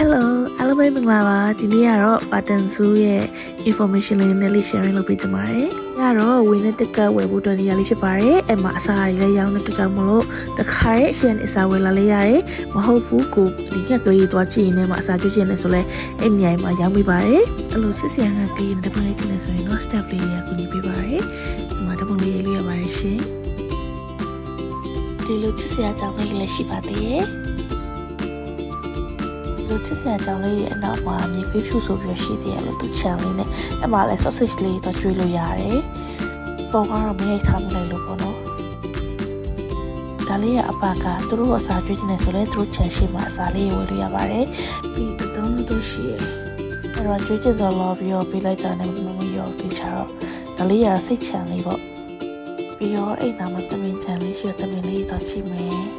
Hello အားလုံးပဲမင်္ဂလာပါဒီနေ့ကတော့ Button Zoo ရဲ့ information လေးနဲ့ sharing လုပ်ပေးကြပါမယ်။ညတော့ဝင်းနဲ့တက်ကဝယ်ဖို့တော်နေရာလေးဖြစ်ပါတယ်။အဲ့မှာအစာတွေလည်းရောင်းတဲ့တကြောင်မလို့တခါရဲ့အရှင်အစာဝယ်လာလေးရတယ်။မဟုတ်ဘူးကိုဒီညကလေးသွားကြည့်နေမှာအစာကျွေးချင်လဲဆိုလဲအဲ့နေရာမှာရောင်းပေးပါတယ်။အဲ့လိုစစ်စရာကလေးနဲ့တပွင့်လေးချင်လဲဆိုရင်တော့ staff လေးတွေကကူညီပေးပါတယ်။ဒီမှာတပွင့်လေးရေးလို့ရပါတယ်ရှင်။ဒီလိုစစ်စရာကြောင့်လေးလည်းရှိပါသေးတယ်။လူချစ်စရာကြောင့်လေးရဲ့အနောက်မှာမြေခွေးဖြူဆိုပြီးရှိသေးတယ်လို့သူချန်လေးနဲ့အမှလည်း sausage လေးတော့ကျွေးလို့ရတယ်။ပုံကတော့မရိုက်ထားမလိုက်လို့ပေါ့နော်။ဒါလေးကအပကသူတို့အစာကျွေးနေဆိုလဲသူတို့ချန်ရှိမှာအစာလေးဝယ်လို့ရပါတယ်။ပြီးတုံးလို့ရှိရ။အဲ့တော့ကျွေးချင်စော်လို့ပြီးတော့ပေးလိုက်တာနဲ့မရောတေချာတော့ဒါလေးကစိတ်ချန်လေးပေါ့။ပြီးတော့အိမ်နာမှာတမင်ချန်လေးရှိတော့တမင်လေးတော့ရှိမယ်။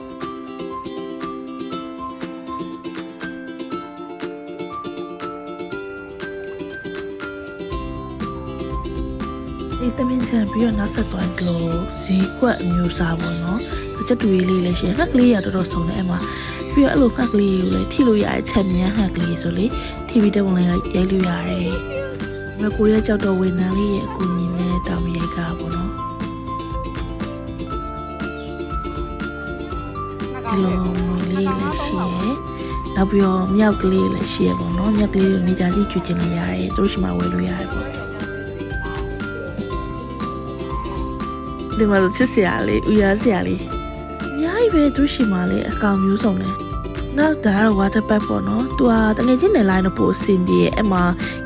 ဒီတမင်ချန်ပြီးတော့နောက်ဆက်သွားကလို့ဇီးကွက်အမျိုးစားပေါ့နော်ချက်တူလေးလေးရှိရင်ငှက်ကလေးရတော်တော်ဆုံးတယ်အမပြီးတော့အဲ့လိုငှက်ကလေးကိုလည်းထိလို့ရတဲ့ချက်မြန်ငှက်ကလေးဆိုလေထိပြီးတဲ့ပုံလေးရိုက်လို့ရတယ်မကိုရကြောက်တော့ဝန်ထမ်းလေးရဲ့အကူအညီနဲ့တောင်းရိုက်ကပေါ့နော်ဒီလိုလေးလေးရှိရဲ့နောက်ပြီးတော့မြောက်ကလေးလည်းရှိရပေါ့နော်မြောက်ကလေးကိုနေကြစီကျွေးချင်လည်းရတယ်သူတို့ရှိမှဝယ်လို့ရတယ်ပေါ့ဒီမှာချစ်စရာလေးဥရစရာလေးအများကြီးပဲသူရှိမှလေးအကောင်မျိုးစုံတယ်နောက်ဒါကတော့ water pack ပေါ့နော်သူကတကယ်ချင်းနယ်လိုက်တော့ပို့အဆင်ပြေရဲ့အမှ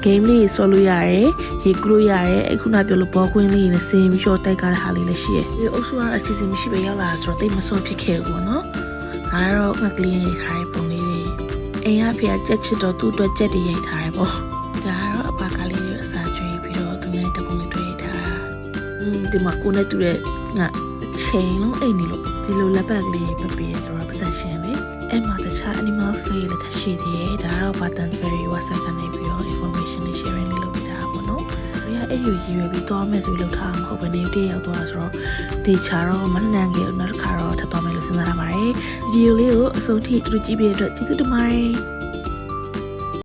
game လေးဆော်လို့ရတယ်ရေကူးလို့ရတယ်အခုနပြောလို့ဘောကွင်းလေးနဲ့ဆင်းပြီးတော့တိုက်ကားတဲ့ဟာလေးလည်းရှိရဲ့ဒီအုပ်စုကတော့အစီအစဉ်မရှိပဲရောက်လာဆိုတော့တိတ်မစောဖြစ်ခဲ့ဘူးပေါ့နော်ဒါကတော့ငှက်ကလေးရိုက်ထားတဲ့ပုံလေးတွေအိမ်ကဖေကကြက်ချစ်တော့သူ့အတွက်ကြက်တွေရိုက်ထားတယ်ပေါ့ဒါကတော့အပကလေးတွေအစာကျွေးပြီးတော့သူနဲ့တပုံလေးတွေ့ရိုက်ထားတာဒီမှာကိုနဲ့တူတဲ့ငါချိန်လုံးအိမ်နေလို့ဒီလိုလက်ပတ်လေးပပီးဆိုတော့ possession လေးအဲ့မှာတခြား animal play လည်းတရှိသေးတယ်ဒါတော့ Button Fairy website ကနေပြီးတော့ information လေး sharing လေးလုပ်ပေးတာပေါ့နော်။ရအဲ့လိုရည်ရွယ်ပြီးသွားမယ်ဆိုပြီးလုပ်ထားမှာမဟုတ်ဘဲနေတည့်ရောက်သွားတာဆိုတော့ဒီချာတော့မနှံငယ်နောက်တစ်ခါတော့ထပ်သွားမယ်လို့စဉ်းစားထားပါတယ်။ဗီဒီယိုလေးကိုအဆုံးထိတူကြည့်ပြီးတဲ့အတွက်ကျေးဇူးတင်ပါတယ်။